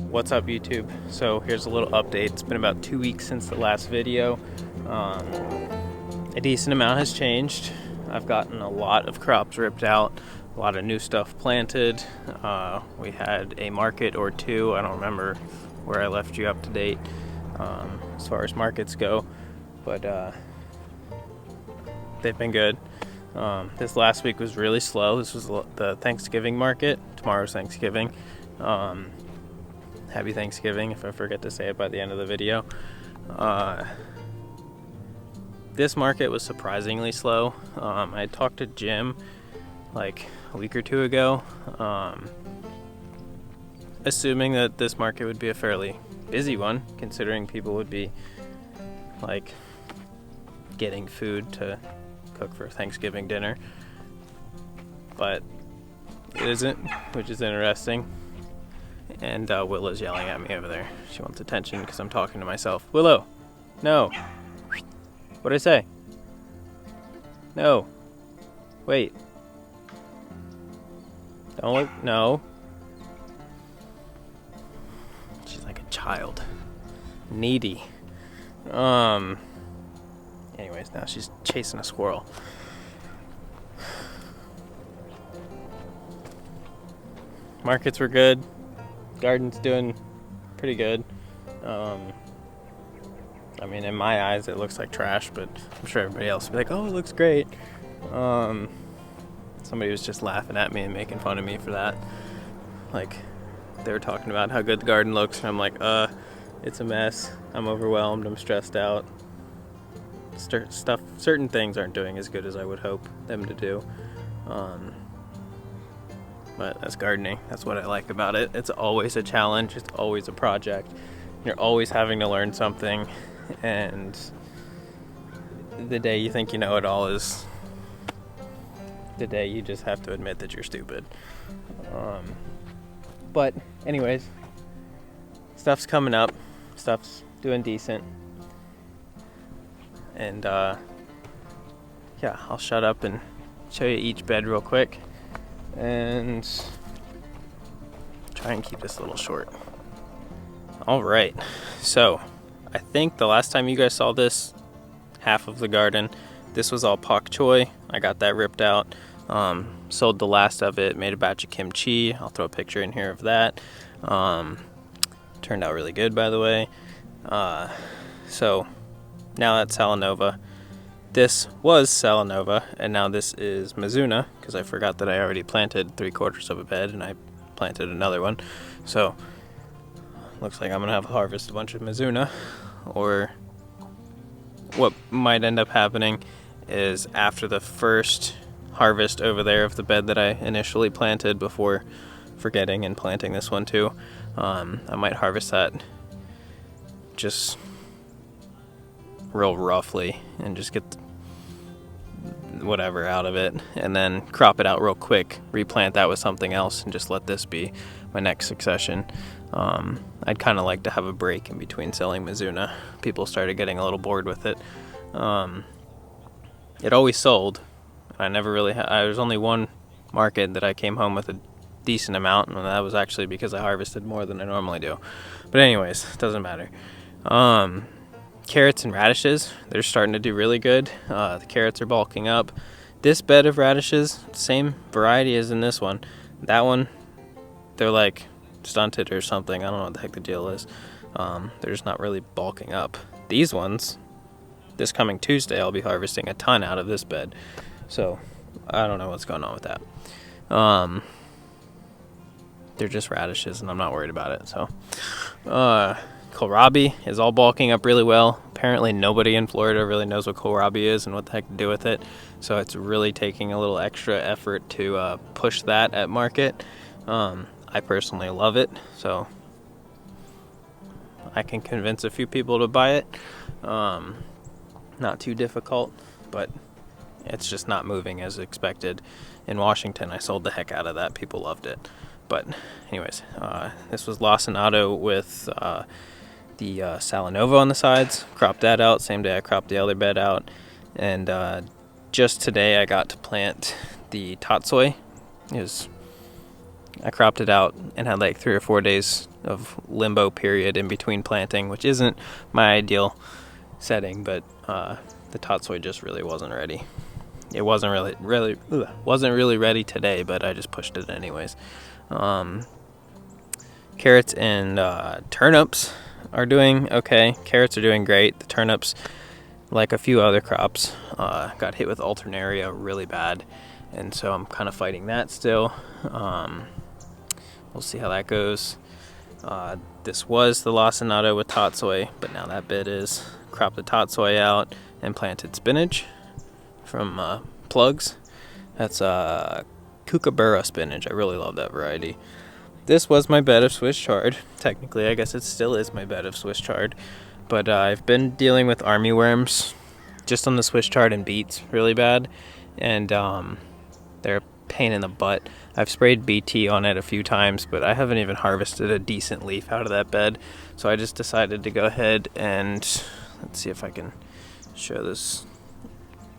What's up, YouTube? So here's a little update. It's been about 2 weeks since the last video. A decent amount has changed. I've gotten a lot of crops ripped out, a lot of new stuff planted. We had a market or two. I don't remember where I left you up to date as far as markets go, but they've been good. This last week was really slow. This was the Thanksgiving market. Tomorrow's Thanksgiving. Happy Thanksgiving if I forget to say it by the end of the video. This market was surprisingly slow. I talked to Jim like a week or two ago, assuming that this market would be a fairly busy one, considering people would be like getting food to cook for Thanksgiving dinner. But it isn't, which is interesting. And Willow's yelling at me over there. She wants attention because I'm talking to myself. Willow! No! What'd I say? No! Wait. Don't look. No. She's like a child. Needy. Anyways, now she's chasing a squirrel. Markets were good. Garden's doing pretty good. I mean, in my eyes, it looks like trash, but I'm sure everybody else will be like, oh, it looks great. Somebody was just laughing at me and making fun of me for that. Like, they were talking about how good the garden looks, and I'm like, it's a mess. I'm overwhelmed. I'm stressed out. Certain things aren't doing as good as I would hope them to do. But that's gardening. That's what I like about it. It's always a challenge. It's always a project. You're always having to learn something. And the day you think you know it all is the day you just have to admit that you're stupid. But anyways, stuff's coming up. Stuff's doing decent. And yeah, I'll shut up and show you each bed real quick. And try and keep this a little short. Alright, so I think the last time you guys saw this half of the garden, this was all pak choi. I got that ripped out, sold the last of it, made a batch of kimchi. I'll throw a picture in here of that. Turned out really good, by the way. So now that's Salanova. This was Salanova, and now this is Mizuna, because I forgot that I already planted 3/4 of a bed, and I planted another one. So, looks like I'm going to have to harvest a bunch of Mizuna, or what might end up happening is after the first harvest over there of the bed that I initially planted before forgetting and planting this one too, I might harvest that just real roughly and just get whatever out of it, and then crop it out real quick, replant that with something else, and just let this be my next succession. I'd kind of like to have a break in between selling Mizuna. People started getting a little bored with it. It always sold. I never really there's only one market that I came home with a decent amount, and that was actually because I harvested more than I normally do. But anyways, it doesn't matter. Carrots and radishes, they're starting to do really good. The carrots are bulking up. This bed of radishes, same variety as in this one. That one, they're like stunted or something. I don't know what the heck the deal is. They're just not really bulking up. These ones, this coming Tuesday, I'll be harvesting a ton out of this bed. So I don't know what's going on with that. They're just radishes, and I'm not worried about it. So kohlrabi is all bulking up really well. Apparently nobody in Florida really knows what kohlrabi is and what the heck to do with it. So it's really taking a little extra effort to push that at market. I personally love it, so I can convince a few people to buy it. Not too difficult, but it's just not moving as expected. In Washington, I sold the heck out of that. People loved it. But anyways, this was lacinato with the Salanova on the sides. Cropped that out. Same day I cropped the other bed out. And just today I got to plant the tatsoi. It was I cropped it out and had like 3 or 4 days of limbo period in between planting, which isn't my ideal setting, but the tatsoi just really wasn't ready. It wasn't really ready today, but I just pushed it anyways. Carrots and turnips are doing okay. Carrots are doing great. The turnips, like a few other crops, got hit with alternaria really bad, and so I'm kind of fighting that still. We'll see how that goes. This was the lacinato with tatsoi, but now that bed is cropped the tatsoi out and planted spinach from plugs. That's kookaburra spinach. I really love that variety. This was my bed of Swiss chard. Technically, I guess it still is my bed of Swiss chard, but I've been dealing with armyworms just on the Swiss chard and beets really bad, and they're a pain in the butt. I've sprayed BT on it a few times, but I haven't even harvested a decent leaf out of that bed, so I just decided to go ahead and let's see if I can show this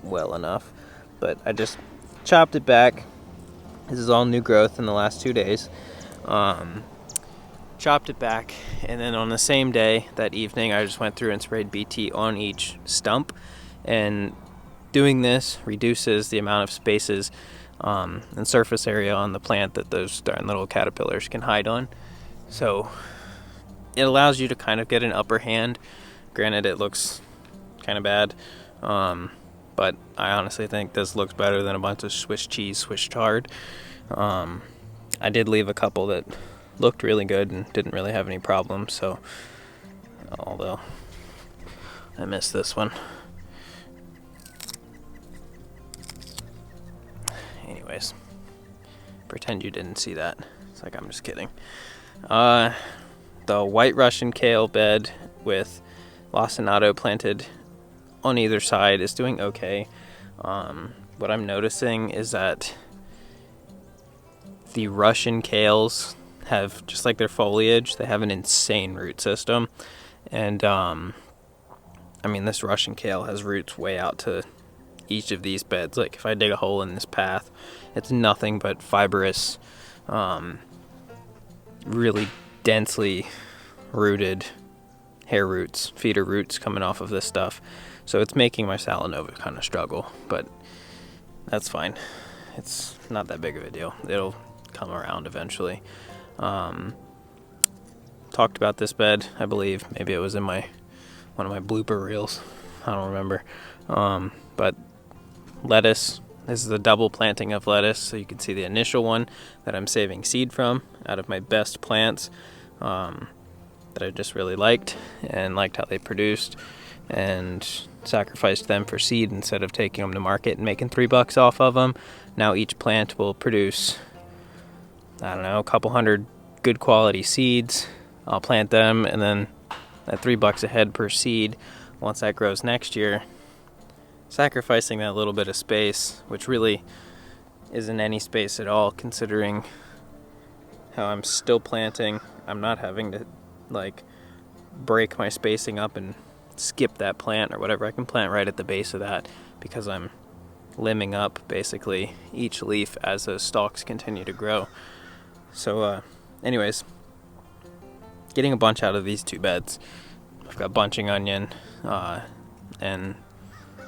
well enough, but I just chopped it back. This is all new growth in the last 2 days. Chopped it back, and then on the same day, that evening, I just went through and sprayed BT on each stump, and doing this reduces the amount of spaces and surface area on the plant that those darn little caterpillars can hide on. So it allows you to kind of get an upper hand. Granted, it looks kind of bad, but I honestly think this looks better than a bunch of Swiss chard. I did leave a couple that looked really good and didn't really have any problems, so although I missed this one. Anyways, pretend you didn't see that. It's like I'm just kidding. The white Russian kale bed with lacinato planted on either side is doing okay. What I'm noticing is that the Russian kales have, just like their foliage, they have an insane root system. And I mean, this Russian kale has roots way out to each of these beds. Like if I dig a hole in this path, it's nothing but fibrous, really densely rooted hair roots, feeder roots coming off of this stuff. So it's making my Salanova kind of struggle, but that's fine. It's not that big of a deal. It'll come around eventually. Talked about this bed, I believe. Maybe it was in one of my blooper reels. I don't remember. But lettuce. This is a double planting of lettuce, so you can see the initial one that I'm saving seed from out of my best plants that I just really liked and liked how they produced, and sacrificed them for seed instead of taking them to market and making $3 off of them. Now each plant will produce, I don't know, a couple hundred good quality seeds. I'll plant them, and then at $3 a head per seed, once that grows next year, sacrificing that little bit of space, which really isn't any space at all considering how I'm still planting. I'm not having to like break my spacing up and skip that plant or whatever. I can plant right at the base of that because I'm limbing up basically each leaf as those stalks continue to grow. So anyways, getting a bunch out of these 2 beds. I've got bunching onion and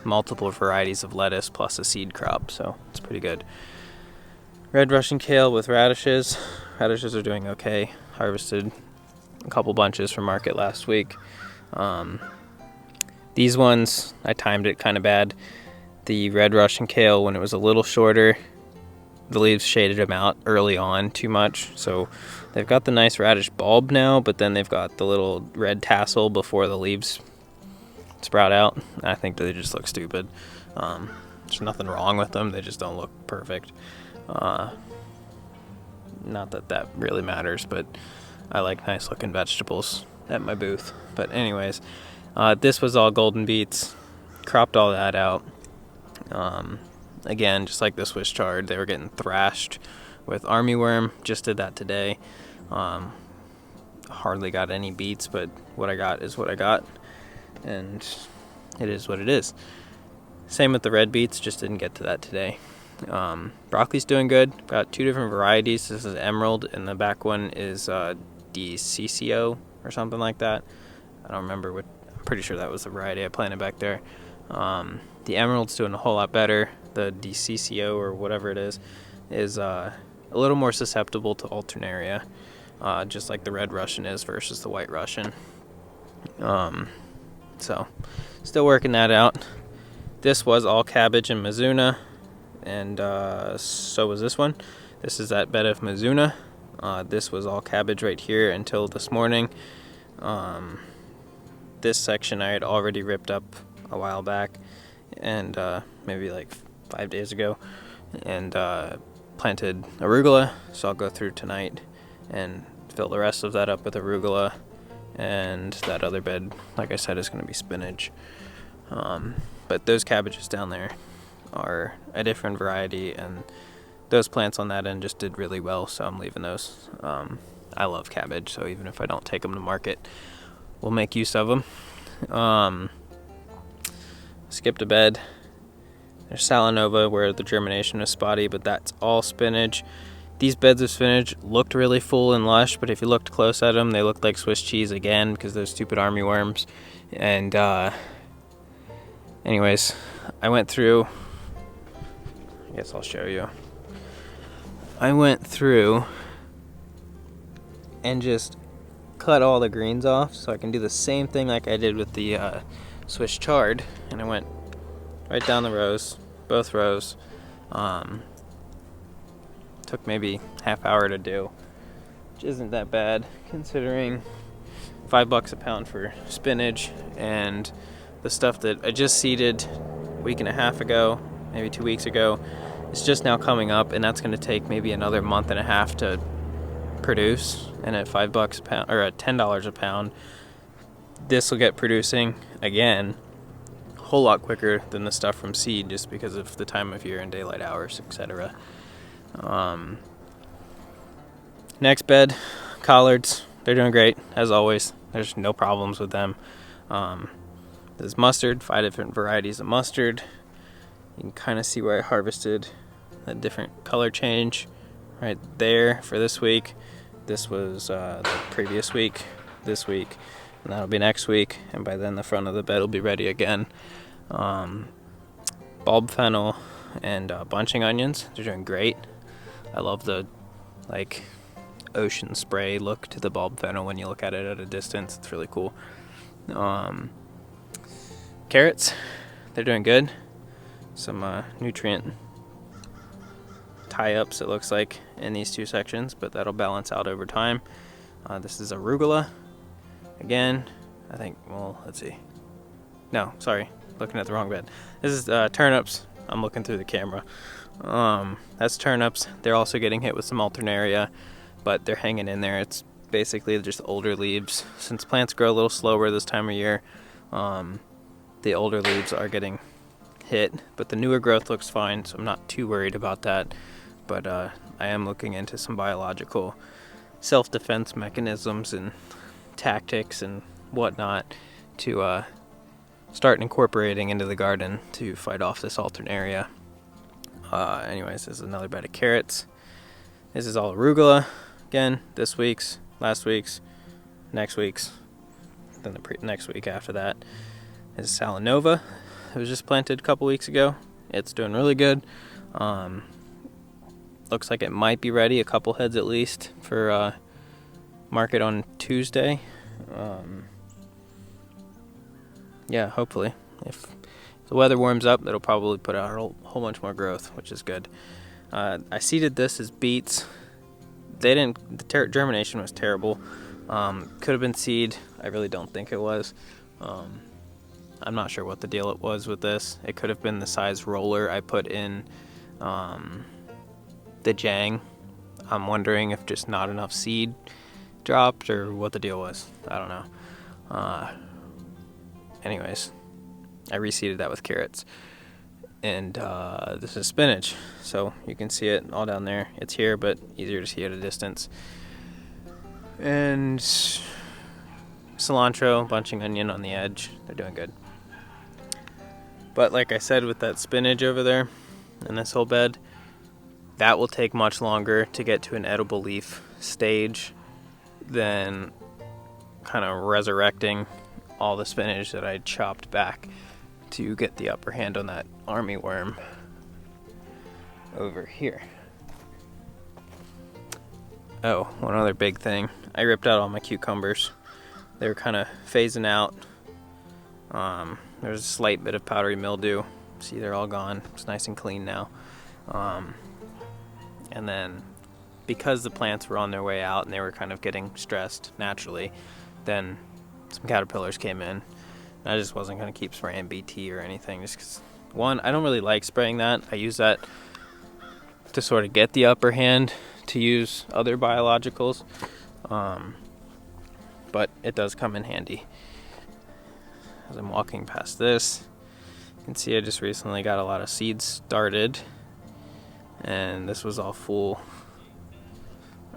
multiple varieties of lettuce plus a seed crop, so it's pretty good. Red Russian kale with radishes. Radishes are doing okay. Harvested a couple bunches from market last week. These ones, I timed it kind of bad. The red Russian kale, when it was a little shorter, the leaves shaded them out early on too much. So they've got the nice radish bulb now, but then they've got the little red tassel before the leaves sprout out. I think they just look stupid. There's nothing wrong with them. They just don't look perfect. Not that that really matters, but I like nice looking vegetables at my booth. But anyways, this was all golden beets. Cropped all that out. Again, just like the Swiss chard, they were getting thrashed with armyworm. Just did that today. Hardly got any beets, but what I got is what I got, and it is what it is. Same with the red beets, just didn't get to that today. Broccoli's doing good. Got 2 different varieties. This is Emerald, and the back one is DCCO or something like that. I don't remember what. I'm pretty sure that was the variety I planted back there. The Emerald's doing a whole lot better. The DCCO or whatever it is a little more susceptible to alternaria, just like the Red Russian is versus the White Russian. So, still working that out. This was all cabbage and Mizuna, and so was this one. This is that bed of Mizuna. This was all cabbage right here until this morning. This section I had already ripped up a while back, and maybe like 5 days ago, and planted arugula. So I'll go through tonight and fill the rest of that up with arugula, and that other bed, like I said, is going to be spinach. But those cabbages down there are a different variety, and those plants on that end just did really well, so I'm leaving those. I love cabbage, so even if I don't take them to market, we'll make use of them. Skipped a bed. There's Salanova, where the germination is spotty, but that's all spinach. These beds of spinach looked really full and lush, but if you looked close at them, they looked like Swiss cheese again because those stupid armyworms. And anyways, I went through. I guess I'll show you. I went through and just cut all the greens off so I can do the same thing like I did with the Swiss chard, and I went right down the rows, both rows. Took maybe half hour to do, which isn't that bad considering $5 a pound for spinach, and the stuff that I just seeded a week and a half ago, maybe 2 weeks ago, is just now coming up, and that's going to take maybe another month and a half to produce. And at $5 a pound, or at $10 a pound, this will get producing again a whole lot quicker than the stuff from seed, just because of the time of year and daylight hours, etc. Next bed, collards. They're doing great as always. There's no problems with them. This is mustard, 5 different varieties of mustard. You can kind of see where I harvested a different color change right there for this week. This was the previous week, this week, and that'll be next week, and by then the front of the bed will be ready again. Bulb fennel and bunching onions, they're doing great. I love the ocean spray look to the bulb fennel when you look at it at a distance. It's really cool. Carrots, they're doing good. Some nutrient tie-ups, it looks like, in these 2 sections, but that'll balance out over time. This is arugula. Again, I think, well, let's see. No, sorry, looking at the wrong bed. This is turnips. I'm looking through the camera. That's turnips. They're also getting hit with some alternaria, but they're hanging in there. It's basically just older leaves. Since plants grow a little slower this time of year, the older leaves are getting hit, but the newer growth looks fine, so I'm not too worried about that. But I am looking into some biological self-defense mechanisms and tactics and whatnot to start incorporating into the garden to fight off this alternaria. Anyways, this is another bed of carrots. This is all arugula. Again, this week's, last week's, next week's, then the next week after that. This is Salanova. It was just planted a couple weeks ago. It's doing really good. Looks like it might be ready, a couple heads at least, for market on Tuesday. Yeah, hopefully. If the weather warms up, it'll probably put out a whole bunch more growth, which is good. I seeded this as beets. The germination was terrible. Could have been seed. I really don't think it was. I'm not sure what the deal it was with this. It could have been the size roller I put in the Jang. I'm wondering if just not enough seed dropped or what the deal was. I don't know. Anyways, I reseeded that with carrots. And this is spinach. So you can see it all down there. It's here, but easier to see at a distance. And cilantro, bunching onion on the edge. They're doing good. But like I said, with that spinach over there in this whole bed, that will take much longer to get to an edible leaf stage than kind of resurrecting all the spinach that I chopped back to get the upper hand on that army worm over here. Oh, one other big thing. I ripped out all my cucumbers. They were kind of phasing out. There's a slight bit of powdery mildew. See, they're all gone. It's nice and clean now. And then because the plants were on their way out and they were kind of getting stressed naturally, then some caterpillars came in. I just wasn't going to keep spraying BT or anything, just because, one, I don't really like spraying that. I use that to sort of get the upper hand to use other biologicals, but it does come in handy. As I'm walking past this, you can see I just recently got a lot of seeds started, and this was all full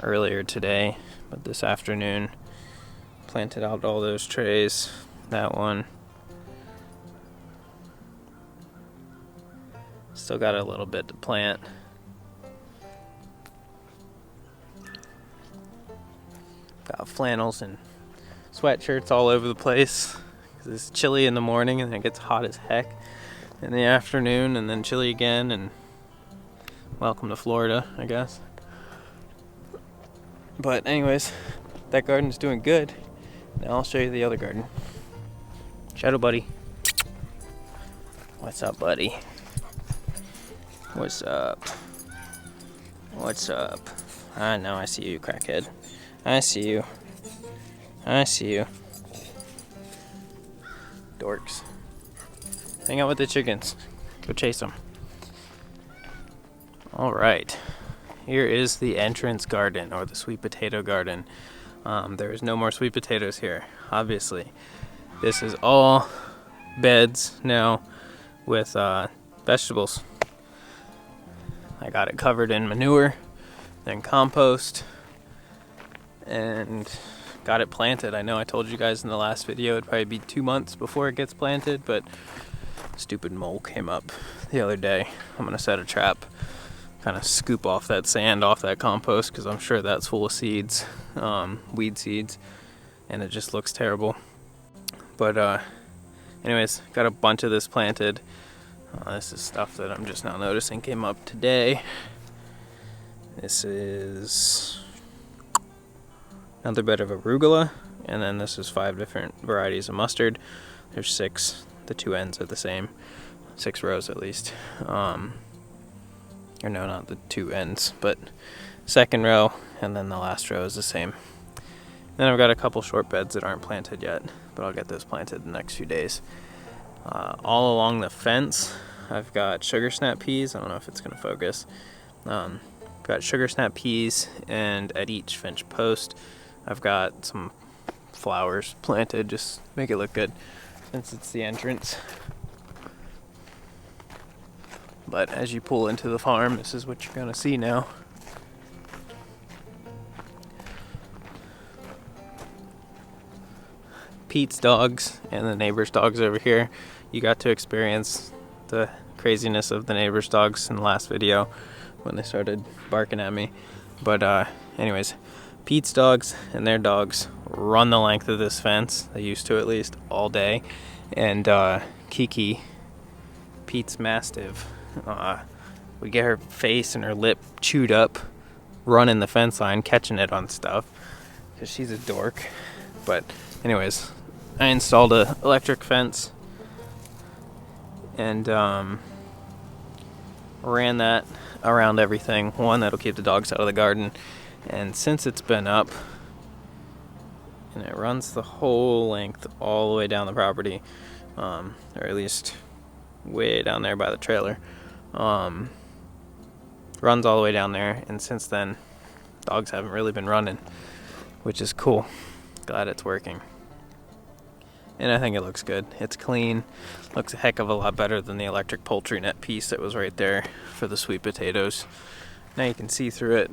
earlier today, but this afternoon planted out all those trays. That one still got a little bit to plant. Got flannels and sweatshirts all over the place because it's chilly in the morning and then it gets hot as heck in the afternoon and then chilly again, and welcome to Florida, I guess. But anyways, that garden's doing good. Now I'll show you the other garden. Shadow buddy. What's up, buddy? What's up? What's up? I know, I see you, crackhead. I see you. I see you. Dorks. Hang out with the chickens. Go chase them. Alright. Here is the entrance garden, or the sweet potato garden. There is no more sweet potatoes here, obviously. This is all beds now with vegetables. I got it covered in manure, then compost, and got it planted. I know I told you guys in the last video it'd probably be 2 months before it gets planted, but stupid mole came up the other day. I'm gonna set a trap, kind of scoop off that sand off that compost, because I'm sure that's full of seeds, weed seeds, and it just looks terrible. But anyways, got a bunch of this planted. This is stuff that I'm just now noticing came up today. This is another bed of arugula, and then this is 5 different varieties of mustard. There's 6, the 2 ends are the same, 6 rows at least. Or no, not the 2 ends, but second row, and then the last row is the same. Then I've got a couple short beds that aren't planted yet, but I'll get those planted in the next few days. All along the fence, I've got sugar snap peas. I don't know if it's going to focus. Got sugar snap peas, and at each fence post, I've got some flowers planted, just make it look good since it's the entrance. But as you pull into the farm, this is what you're going to see now. Pete's dogs and the neighbor's dogs over here. You got to experience the craziness of the neighbor's dogs in the last video when they started barking at me. But anyways, Pete's dogs and their dogs run the length of this fence. They used to, at least, all day. And Kiki, Pete's mastiff, we get her face and her lip chewed up running the fence line, catching it on stuff, because she's a dork. But anyways, I installed a electric fence and ran that around everything. One, that'll keep the dogs out of the garden, and since it's been up, and it runs the whole length all the way down the property, or at least way down there by the trailer, runs all the way down there, and since then dogs haven't really been running, which is cool. Glad it's working. And I think it looks good. It's clean. Looks a heck of a lot better than the electric poultry net piece that was right there for the sweet potatoes. Now you can see through it.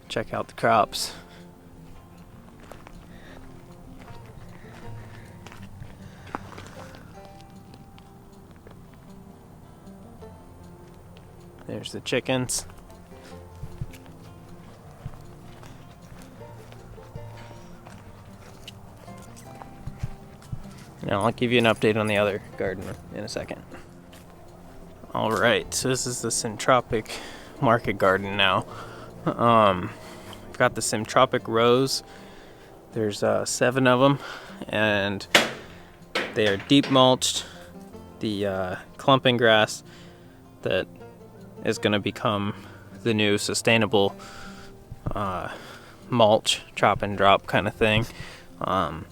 Check out the crops. There's the chickens. Now I'll give you an update on the other garden in a second. Alright, so this is the Syntropic market garden now. I've got the Syntropic rows. There's 7 of them, and they are deep mulched. The clumping grass that is going to become the new sustainable mulch, chop and drop kind of thing. I'm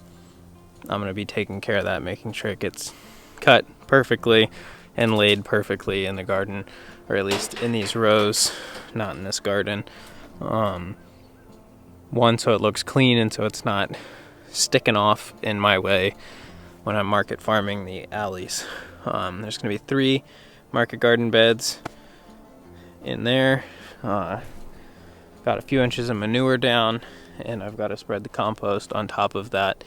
going to be taking care of that, making sure it gets cut perfectly and laid perfectly in the garden, or at least in these rows, not in this garden. One, so it looks clean and so it's not sticking off in my way when I'm market farming the alleys. There's going to be 3 market garden beds in there. Got a few inches of manure down, and I've got to spread the compost on top of that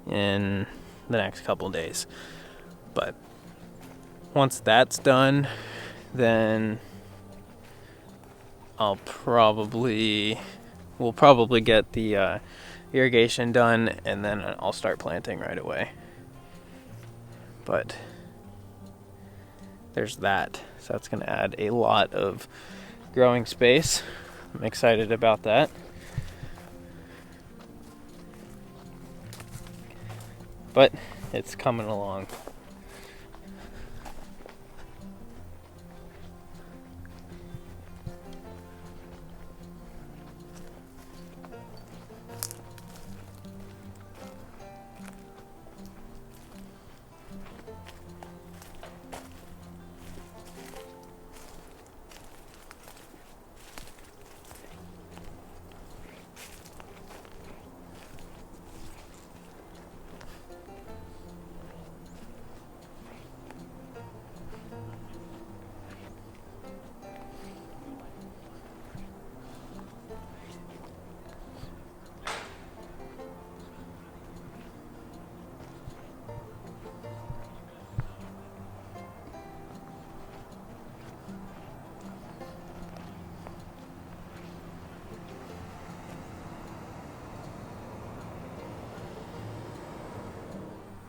in the next couple days. But once that's done, then we'll probably get the irrigation done, and then I'll start planting right away. But there's that. So that's going to add a lot of growing space. I'm excited about that. But it's coming along.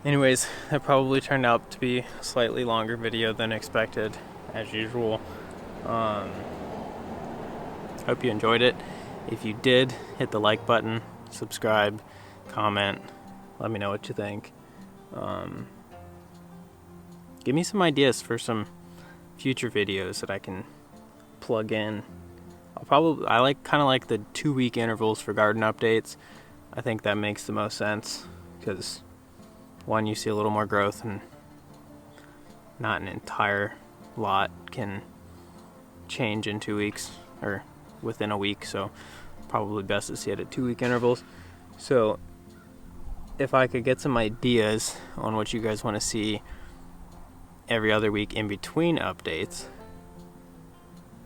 Anyways, that probably turned out to be a slightly longer video than expected, as usual. Hope you enjoyed it. If you did, hit the like button, subscribe, comment, let me know what you think. Give me some ideas for some future videos that I can plug in. I kind of like the 2-week intervals for garden updates. I think that makes the most sense, because one, you see a little more growth, and not an entire lot can change in 2 weeks or within a week, so probably best to see it at 2-week intervals. So if I could get some ideas on what you guys want to see every other week in between updates,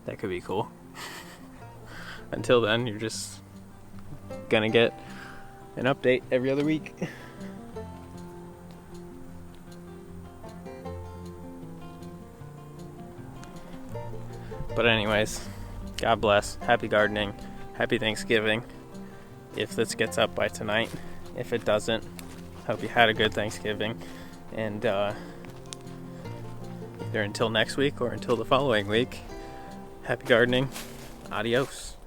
that could be cool. Until then, you're just gonna get an update every other week. But anyways, God bless. Happy gardening. Happy Thanksgiving. If this gets up by tonight. If it doesn't, hope you had a good Thanksgiving. And either until next week or until the following week, happy gardening. Adios.